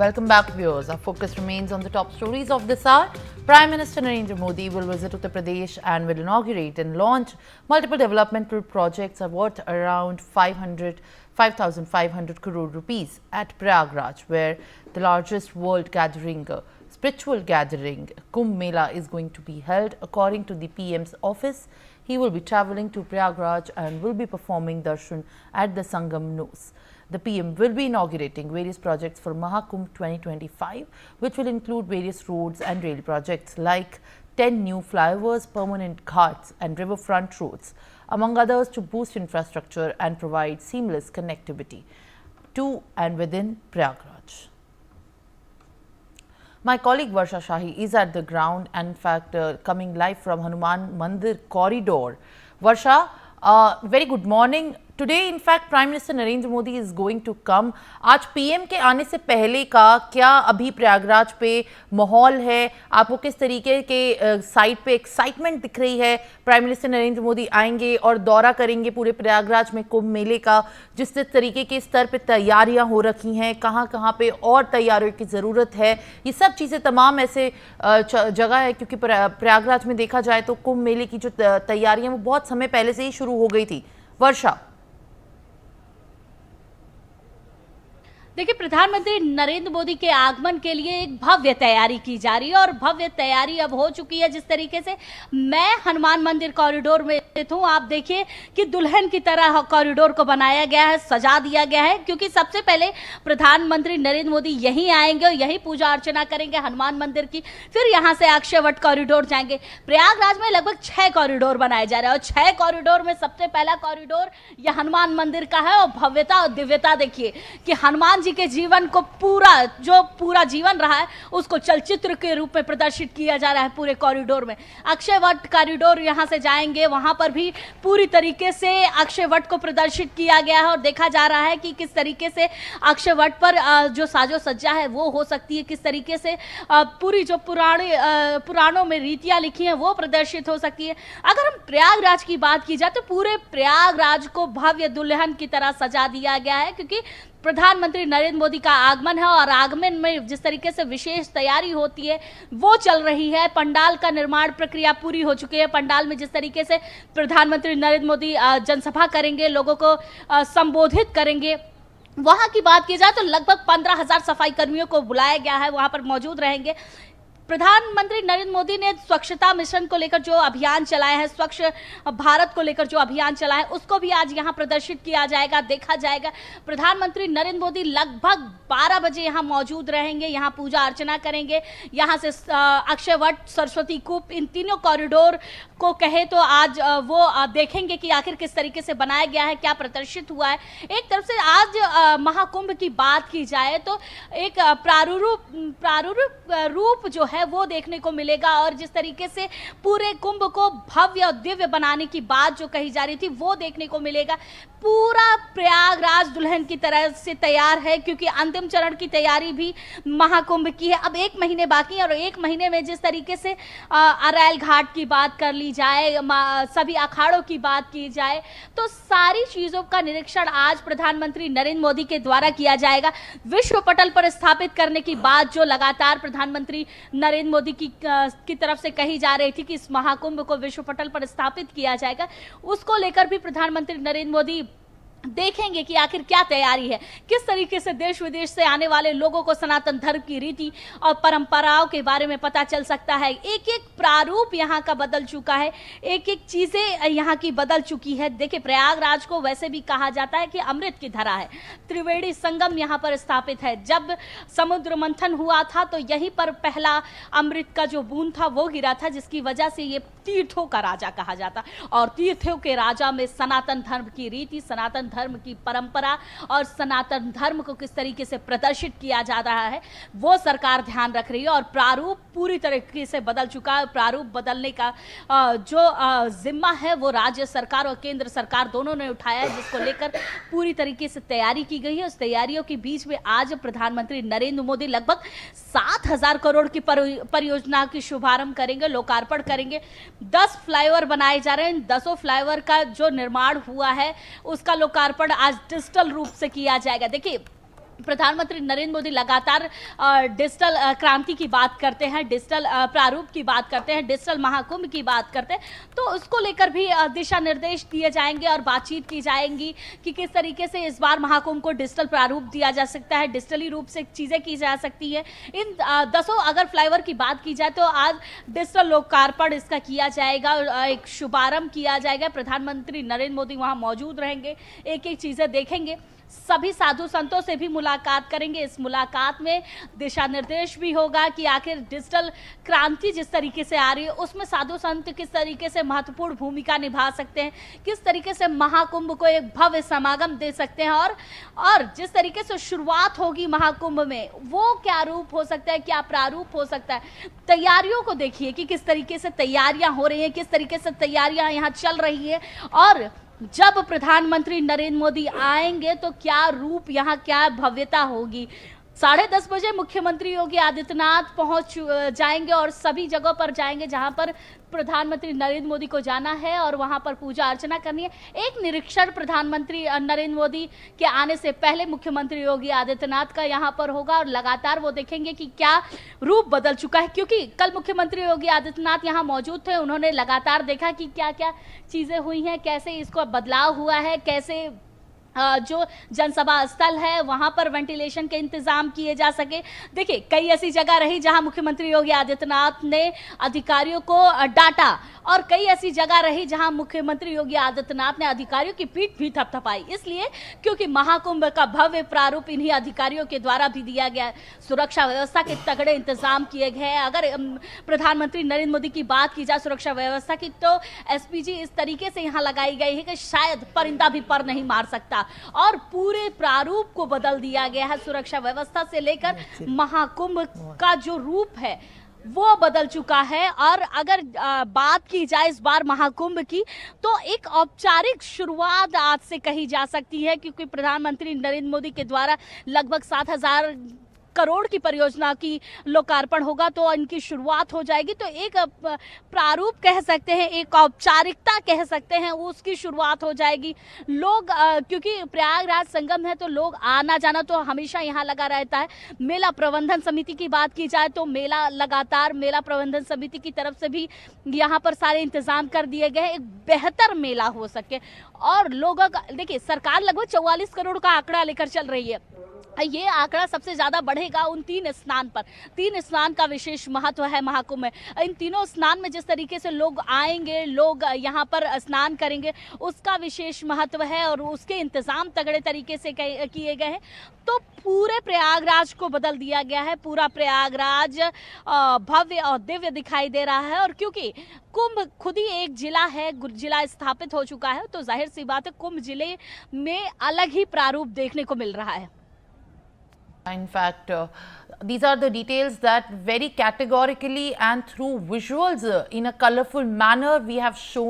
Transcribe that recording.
Welcome back, viewers. Our focus remains on the top stories of this hour. Prime Minister Narendra Modi will visit Uttar Pradesh and will inaugurate and launch multiple developmental projects worth around 5,500 crore rupees at Prayagraj, where the largest world gathering, spiritual gathering, Kumbh Mela is going to be held. According to the PM's office, he will be travelling to Prayagraj and will be performing darshan at the Sangam Nos. The PM will be inaugurating various projects for Mahakumbh 2025, which will include various roads and rail projects like 10 new flyovers, permanent ghats and riverfront roads, among others, to boost infrastructure and provide seamless connectivity to and within Prayagraj. My colleague Varsha Shahi is at the ground and in fact coming live from Hanuman Mandir corridor. Varsha, very good morning. Today, in fact, Prime Minister Narendra Modi is going to come. आज PM के आने से पहले का क्या अभी प्रयागराज पे माहौल है? आपको किस तरीके के साइट पे एक्साइटमेंट दिख रही है? प्राइम मिनिस्टर नरेंद्र मोदी आएंगे और दौरा करेंगे पूरे प्रयागराज में कुंभ मेले का, जिस तरीके के स्तर पे तैयारियां हो रखी हैं, कहाँ कहाँ पे और तैयारियों की ज़रूरत है, ये सब चीज़ें तमाम ऐसे जगह है क्योंकि प्रयागराज में देखा जाए तो कुंभ मेले की जो तैयारियाँ वो बहुत समय पहले से ही शुरू हो गई थी। वर्षा, देखिए, प्रधानमंत्री नरेंद्र मोदी के आगमन के लिए एक भव्य तैयारी की जा रही है और भव्य तैयारी अब हो चुकी है। जिस तरीके से मैं हनुमान मंदिर कॉरिडोर में स्थित हूँ, आप देखिए कि दुल्हन की तरह कॉरिडोर को बनाया गया है, सजा दिया गया है, क्योंकि सबसे पहले प्रधानमंत्री नरेंद्र मोदी यहीं आएंगे और यहीं पूजा अर्चना करेंगे हनुमान मंदिर की, फिर यहाँ से अक्षय वट कॉरिडोर जाएंगे। प्रयागराज में लगभग 6 कॉरिडोर बनाए जा रहे हैं और 6 कॉरिडोर में सबसे पहला कॉरिडोर यह हनुमान मंदिर का है और भव्यता और दिव्यता देखिए कि हनुमान जी के जीवन को पूरा जीवन रहा है उसको चलचित्र के रूप में प्रदर्शित किया जा रहा है पूरे कॉरिडोर में। अक्षय वट कॉरिडोर यहां से जाएंगे, वहां पर भी पूरी तरीके से अक्षय वट को प्रदर्शित किया गया है और देखा जा रहा है कि किस तरीके से अक्षय वट पर जो साजो सज्जा है वो हो सकती है, किस तरीके से पूरी जो पुराणों में रीतियां लिखी हैं वो प्रदर्शित हो सकती है। अगर हम प्रयागराज की बात की जाए तो पूरे प्रयागराज को भव्य दुल्हन की तरह सजा दिया गया है, क्योंकि प्रधानमंत्री नरेंद्र मोदी का आगमन है और आगमन में जिस तरीके से विशेष तैयारी होती है वो चल रही है। पंडाल का निर्माण प्रक्रिया पूरी हो चुकी है। पंडाल में जिस तरीके से प्रधानमंत्री नरेंद्र मोदी जनसभा करेंगे, लोगों को संबोधित करेंगे, वहां की बात की जाए तो लगभग 15,000 सफाई कर्मियों को बुलाया गया है, वहां पर मौजूद रहेंगे। प्रधानमंत्री नरेंद्र मोदी ने स्वच्छता मिशन को लेकर जो अभियान चलाया है, स्वच्छ भारत को लेकर जो अभियान चलाया है, उसको भी आज यहां प्रदर्शित किया जाएगा, देखा जाएगा। प्रधानमंत्री नरेंद्र मोदी लगभग 12 बजे यहां मौजूद रहेंगे, यहां पूजा अर्चना करेंगे। यहां से अक्षय वट, सरस्वती कूप, इन तीनों कॉरिडोर को कहे तो आज वो देखेंगे कि आखिर किस तरीके से बनाया गया है, क्या प्रदर्शित हुआ है। एक तरफ से आज महाकुंभ की बात की जाए तो एक प्रारूप रूप जो है वो देखने को मिलेगा और जिस तरीके से पूरे कुंभ को भव्य और दिव्य बनाने की बात जो कही जा रही थी वो देखने को मिलेगा। पूरा प्रयागराज दुल्हन की तरह से तैयार है, क्योंकि अंतिम चरण की तैयारी भी महाकुंभ की है। अब 1 महीने बाकी है और 1 महीने में जिस तरीके से अरैल घाट की बात कर ली जाए, सभी अखाड़ों की बात की जाए, तो सारी चीजों का निरीक्षण आज प्रधानमंत्री नरेंद्र मोदी के द्वारा किया जाएगा। विश्व पटल पर स्थापित करने की बात जो लगातार प्रधानमंत्री नरेंद्र मोदी की तरफ से कही जा रही थी कि इस महाकुंभ को विश्व पटल पर स्थापित किया जाएगा, उसको लेकर भी प्रधानमंत्री नरेंद्र मोदी देखेंगे कि आखिर क्या तैयारी है, किस तरीके से देश विदेश से आने वाले लोगों को सनातन धर्म की रीति और परंपराओं के बारे में पता चल सकता है। एक एक प्रारूप यहाँ का बदल चुका है, एक एक चीजें यहाँ की बदल चुकी है। देखिए, प्रयागराज को वैसे भी कहा जाता है कि अमृत की धरा है, त्रिवेणी संगम यहाँ पर स्थापित है। जब समुद्र मंथन हुआ था तो यहीं पर पहला अमृत का जो बूंद था वो गिरा था, जिसकी वजह से ये तीर्थों का राजा कहा जाता और तीर्थों के राजा में सनातन धर्म की रीति, सनातन धर्म की परंपरा और सनातन धर्म को किस तरीके से प्रदर्शित किया जा रहा है वो सरकार ध्यान रख रही है और प्रारूप पूरी तरीके से बदल चुका है। प्रारूप बदलने का जो जिम्मा है वो राज्य सरकार और केंद्र सरकार दोनों ने उठाया है, जिसको लेकर पूरी तरीके से तैयारी की गई है। उस तैयारियों के बीच में आज प्रधानमंत्री नरेंद्र मोदी लगभग 7,000 करोड़ की परियोजना की शुभारंभ करेंगे, लोकार्पण करेंगे। 10 फ्लाईओवर बनाए जा रहे हैं। 10 फ्लाईओवर का जो निर्माण हुआ है उसका लोकार्पण आज डिजिटल रूप से किया जाएगा। देखिए, प्रधानमंत्री नरेंद्र मोदी लगातार डिजिटल क्रांति की बात करते हैं, डिजिटल प्रारूप की बात करते हैं, डिजिटल महाकुंभ की बात करते हैं, तो उसको लेकर भी दिशा निर्देश दिए जाएंगे और बातचीत की जाएंगी कि किस तरीके से इस बार महाकुंभ को डिजिटल प्रारूप दिया जा सकता है, डिजिटली रूप से चीज़ें की जा सकती है। इन 10 अगर फ्लाईओवर की बात की जाए तो आज डिजिटल लोकार्पण इसका किया जाएगा, एक शुभारंभ किया जाएगा। प्रधानमंत्री नरेंद्र मोदी वहाँ मौजूद रहेंगे, एक एक चीज़ें देखेंगे, सभी साधु संतों से भी मुलाकात करेंगे। इस मुलाकात में दिशा निर्देश भी होगा कि आखिर डिजिटल क्रांति जिस तरीके से आ रही है उसमें साधु संत किस तरीके से महत्वपूर्ण भूमिका निभा सकते हैं, किस तरीके से महाकुंभ को एक भव्य समागम दे सकते हैं, और जिस तरीके से शुरुआत होगी महाकुंभ में वो क्या रूप हो सकता है, क्या प्रारूप हो सकता है। तैयारियों को देखिए कि किस तरीके से तैयारियां हो रही हैं, किस तरीके से तैयारियां यहाँ चल रही है, और जब प्रधानमंत्री नरेंद्र मोदी आएंगे तो क्या रूप यहाँ, क्या भव्यता होगी। 10:30 बजे मुख्यमंत्री योगी आदित्यनाथ पहुंच जाएंगे और सभी जगहों पर जाएंगे जहां पर प्रधानमंत्री नरेंद्र मोदी को जाना है और वहां पर पूजा अर्चना करनी है। एक निरीक्षण प्रधानमंत्री नरेंद्र मोदी के आने से पहले मुख्यमंत्री योगी आदित्यनाथ का यहां पर होगा और लगातार वो देखेंगे कि क्या रूप बदल चुका है, क्योंकि कल मुख्यमंत्री योगी आदित्यनाथ यहां मौजूद थे। उन्होंने लगातार देखा कि क्या क्या चीज़ें हुई हैं, कैसे इसको बदलाव हुआ है, कैसे जो जनसभा स्थल है वहां पर वेंटिलेशन के इंतजाम किए जा सके। देखिए, कई ऐसी जगह रही जहां मुख्यमंत्री योगी आदित्यनाथ ने अधिकारियों को डांटा, और कई ऐसी जगह रही जहां मुख्यमंत्री योगी आदित्यनाथ ने अधिकारियों की पीठ भी थपथपाई, इसलिए क्योंकि महाकुंभ का भव्य प्रारूप इन्हीं अधिकारियों के द्वारा भी दिया गया। सुरक्षा व्यवस्था के तगड़े इंतजाम किए गए हैं। अगर प्रधानमंत्री नरेंद्र मोदी की बात की जाए सुरक्षा व्यवस्था की, तो एसपीजी इस तरीके से यहाँ लगाई गई है कि शायद परिंदा भी पर नहीं मार सकता, और पूरे प्रारूप को बदल दिया गया है। सुरक्षा व्यवस्था से लेकर महाकुंभ का जो रूप है वो बदल चुका है। और अगर बात की जाए इस बार महाकुंभ की, तो एक औपचारिक शुरुआत आज से कही जा सकती है, क्योंकि प्रधानमंत्री नरेंद्र मोदी के द्वारा लगभग 7,000 करोड़ की परियोजना की लोकार्पण होगा, तो इनकी शुरुआत हो जाएगी। तो एक प्रारूप कह सकते हैं, एक औपचारिकता कह सकते हैं, उसकी शुरुआत हो जाएगी। लोग क्योंकि प्रयागराज संगम है तो लोग आना जाना तो हमेशा यहाँ लगा रहता है। मेला प्रबंधन समिति की बात की जाए तो मेला लगातार मेला प्रबंधन समिति की तरफ से भी यहाँ पर सारे इंतजाम कर दिए गए हैं, एक बेहतर मेला हो सके। और लोगों का देखिए, सरकार लगभग 44 करोड़ का आंकड़ा लेकर चल रही है। ये आंकड़ा सबसे ज्यादा बढ़ेगा उन 3 स्नान पर। 3 स्नान का विशेष महत्व है महाकुंभ में। इन तीनों स्नान में जिस तरीके से लोग आएंगे, लोग यहाँ पर स्नान करेंगे, उसका विशेष महत्व है और उसके इंतजाम तगड़े तरीके से किए गए हैं। तो पूरे प्रयागराज को बदल दिया गया है। पूरा प्रयागराज भव्य और दिव्य दिखाई दे रहा है, और क्योंकि कुंभ खुद ही एक जिला है, जिला स्थापित हो चुका है, तो जाहिर सी बात है कुंभ जिले में अलग ही प्रारूप देखने को मिल रहा है। In fact, these are the details that very categorically and through visuals in a colorful manner we have shown